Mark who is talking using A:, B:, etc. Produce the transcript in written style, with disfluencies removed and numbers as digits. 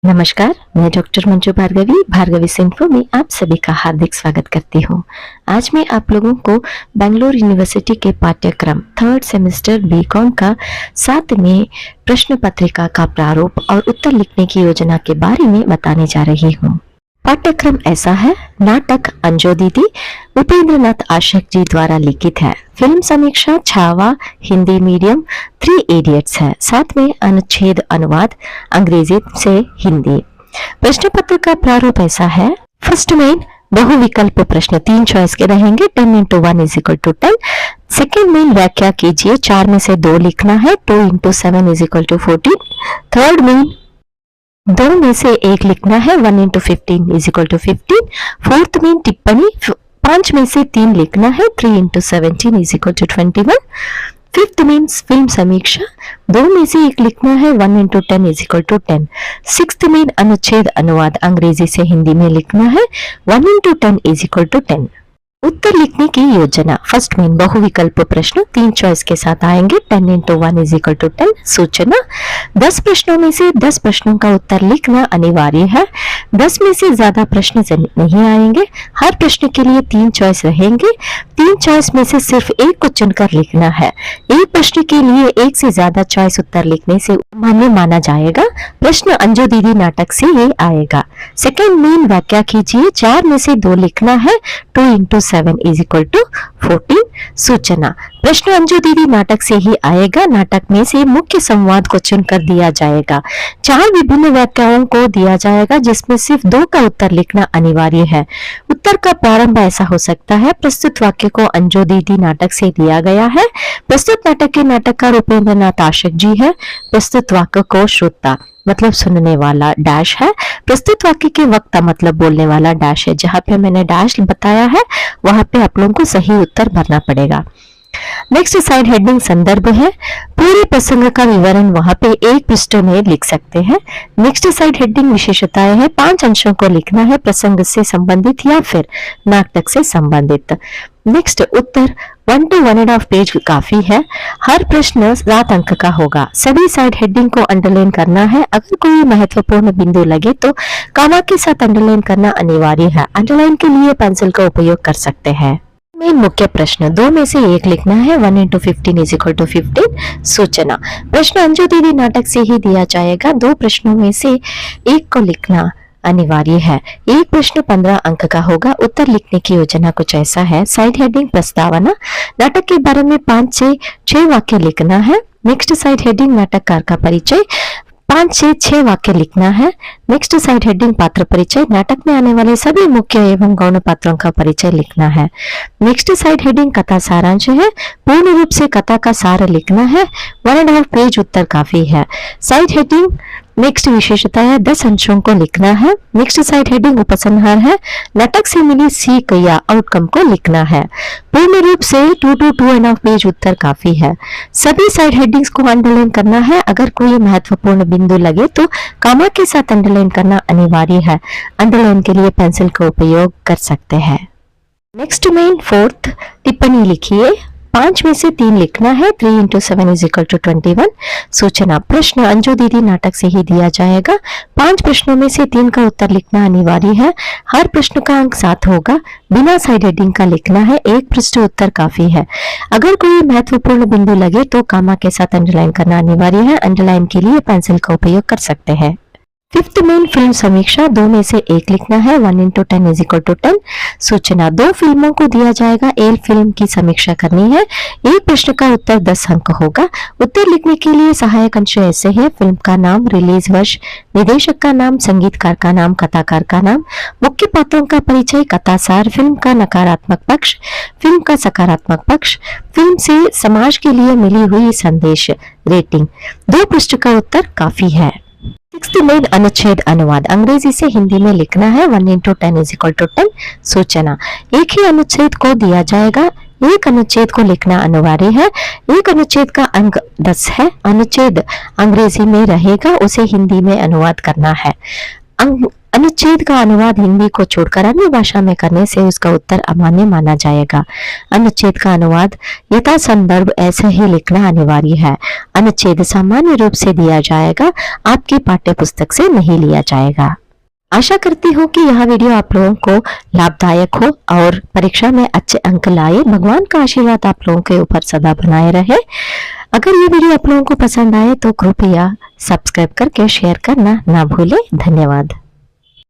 A: नमस्कार, मैं डॉक्टर मंजू भार्गवी सिंफो में आप सभी का हार्दिक स्वागत करती हूँ। आज मैं आप लोगों को बेंगलोर यूनिवर्सिटी के पाठ्यक्रम थर्ड सेमेस्टर बीकॉम का 7वें प्रश्न पत्रिका का प्रारूप और उत्तर लिखने की योजना के बारे में बताने जा रही हूँ। पाठ्यक्रम ऐसा है। नाटक अंजो दीदी उपेंद्र नाथ आशिक जी द्वारा लिखित है। फिल्म समीक्षा छावा हिंदी मीडियम 3 इडियट्स है। साथ में अनुच्छेद अनुवाद अंग्रेजी से हिंदी। प्रश्न पत्र का प्रारूप ऐसा है। फर्स्ट मेन बहुविकल्प प्रश्न 3 चॉइस के रहेंगे। 10 into 1 is equal to 10। Second main व्याख्या कीजिए, 4 में से 2 लिखना है। 2 into 7 is equal to 14। Third main 2 में से 1 लिखना है। 1 into 15 is equal to 15। Fourth main टिप्पणी 5 में से 3 लिखना है। 3 into 17 is equal to 21। Fifth main film समीक्षा 2 में से 1 लिखना है। 1 into 10 is equal to 10। Sixth main अनुच्छेद अनुवाद अंग्रेजी से हिंदी में लिखना है। 1 into 10 is equal to 10। उत्तर लिखने की योजना। फर्स्ट मेन बहुविकल्प प्रश्न 3 चॉइस के साथ आएंगे। 10 into 1 is equal to 10। सूचना 10 प्रश्नों में से 10 प्रश्नों का उत्तर लिखना अनिवार्य है। 10 में से ज्यादा प्रश्न नहीं आएंगे। हर प्रश्न के लिए 3 चॉइस रहेंगे। 3 चॉइस में से सिर्फ एक को चुनकर लिखना है। एक प्रश्न के लिए एक से ज्यादा चॉइस उत्तर लिखने से मान्य माना जाएगा। प्रश्न अंजो दीदी नाटक से ये आएगा। सेकेंड मेन व्याख्या कीजिए, 4 में से 2 लिखना है। 2 into 7 is equal to 14। सूचना प्रश्न अंजू दीदी नाटक से ही आएगा। नाटक में से मुख्य संवाद को चुनकर दिया जाएगा। 4 विभिन्न व्याख्याओं को दिया जाएगा जिसमें सिर्फ 2 का उत्तर लिखना अनिवार्य है। उत्तर का प्रारंभ ऐसा हो सकता है। प्रस्तुत वाक्य को अंजू दीदी नाटक से दिया गया है। प्रस्तुत नाटक के नाटककार उपेंद्र नाथ आशिक जी है। प्रस्तुत वाक्य को श्रोता मतलब सुनने वाला डैश है। प्रस्तुत वाक्य के वक्ता मतलब बोलने वाला डैश है। जहां पे मैंने डैश बताया है वहां पे आप लोगों को सही उत्तर भरना पड़ेगा। नेक्स्ट साइड हेडिंग संदर्भ है। पूरे प्रसंग का विवरण वहां पे एक पृष्ठ में लिख सकते हैं। नेक्स्ट साइड हेडिंग विशेषताएं है। 5 अंशों को लिखना है, प्रसंग से संबंधित या फिर नाटक से संबंधित। नेक्स्ट उत्तर 1 to 1.5 पेज काफी है। हर प्रश्न 7 अंक का होगा। सभी साइड हेडिंग को अंडरलाइन करना है। अगर कोई महत्वपूर्ण बिंदु लगे तो कॉमा के साथ अंडरलाइन करना अनिवार्य है। अंडरलाइन के लिए पेंसिल का उपयोग कर सकते हैं। मेन मुख्य प्रश्न 2 में से 1 लिखना है। 1 into 15 is equal to 15। सूचना प्रश्न अंजू दीदी नाटक से ही दिया जाएगा। 2 प्रश्नों में से 1 को लिखना अनिवार्य है। एक प्रश्न 15 अंक का होगा। उत्तर लिखने की योजना कुछ ऐसा है। साइड हेडिंग प्रस्तावना नाटक के बारे में 5 से 6 वाक्य लिखना है। नेक्स्ट साइड हेडिंग नाटककार का परिचय 5 से 6 वाक्य लिखना है। नेक्स्ट साइड हेडिंग पात्र परिचय नाटक में आने वाले सभी मुख्य एवं गौण पात्रों का परिचय लिखना है। नेक्स्ट साइड हेडिंग कथा सारांश है। पूर्ण रूप से कथा का सार लिखना है। 1.5 पेज उत्तर काफी है। साइड हेडिंग नेक्स्ट विशेषता है। 10 अंशों को लिखना है। नेक्स्ट साइड हेडिंग उपसंहार है। नाटक से मिली सीख या आउटकम को लिखना है। पूर्ण रूप से 2 to 2.5 पेज उत्तर काफी है। सभी साइड हेडिंग्स को अंडरलाइन करना है। अगर कोई महत्वपूर्ण बिंदु लगे तो कॉमा के साथ अंडरलाइन करना अनिवार्य है। अंडरलाइन के लिए पेंसिल का उपयोग कर सकते हैं। नेक्स्ट मेन फोर्थ टिप्पणी लिखिए। 5 में से 3 लिखना है। 3 into 7 is equal to 21। सूचना प्रश्न अंजू दीदी नाटक से ही दिया जाएगा। 5 प्रश्नों में से 3 का उत्तर लिखना अनिवार्य है। हर प्रश्न का अंक 7 होगा। बिना साइड हेडिंग का लिखना है। एक पृष्ठ उत्तर काफी है। अगर कोई महत्वपूर्ण बिंदु लगे तो कॉमा के साथ अंडरलाइन करना अनिवार्य है। अंडरलाइन के लिए पेंसिल का उपयोग कर सकते हैं। फिफ्थ मेन फिल्म समीक्षा 2 में से 1 लिखना है। 1 into 10 is equal to 10। सूचना 2 फिल्मों को दिया जाएगा। एक फिल्म की समीक्षा करनी है। एक प्रश्न का उत्तर 10 अंक होगा। उत्तर लिखने के लिए सहायक अंश ऐसे है। फिल्म का नाम, रिलीज वर्ष, निर्देशक का नाम, संगीतकार का नाम, कथाकार का नाम, मुख्य पात्रों का परिचय, कथासार, फिल्म का नकारात्मक पक्ष, फिल्म का सकारात्मक पक्ष, फिल्म से समाज के लिए मिली हुई संदेश, रेटिंग। 2 पृष्ठ का उत्तर काफी है। 6th मेन अनुच्छेद अनुवाद अंग्रेजी से हिंदी में लिखना है। 1 into 10 is equal to 10। सूचना एक ही अनुच्छेद को दिया जाएगा। एक अनुच्छेद को लिखना अनिवार्य है। एक अनुच्छेद का अंक 10 है। अनुच्छेद अंग्रेजी में रहेगा, उसे हिंदी में अनुवाद करना है। अनुच्छेद का अनुवाद हिंदी को छोड़कर अन्य भाषा में करने से उसका उत्तर अमान्य माना जाएगा। अनुच्छेद का अनुवाद यथा संदर्भ ऐसे ही लिखना अनिवार्य है। अनुच्छेद सामान्य रूप से दिया जाएगा, आपकी पाठ्य पुस्तक से नहीं लिया जाएगा। आशा करती हूँ कि यह वीडियो आप लोगों को लाभदायक हो और परीक्षा में अच्छे अंक लाए। भगवान का आशीर्वाद आप लोगों के ऊपर सदा बनाए रहे। अगर ये वीडियो आप लोगों को पसंद आए तो कृपया सब्सक्राइब करके शेयर करना ना भूलें। धन्यवाद।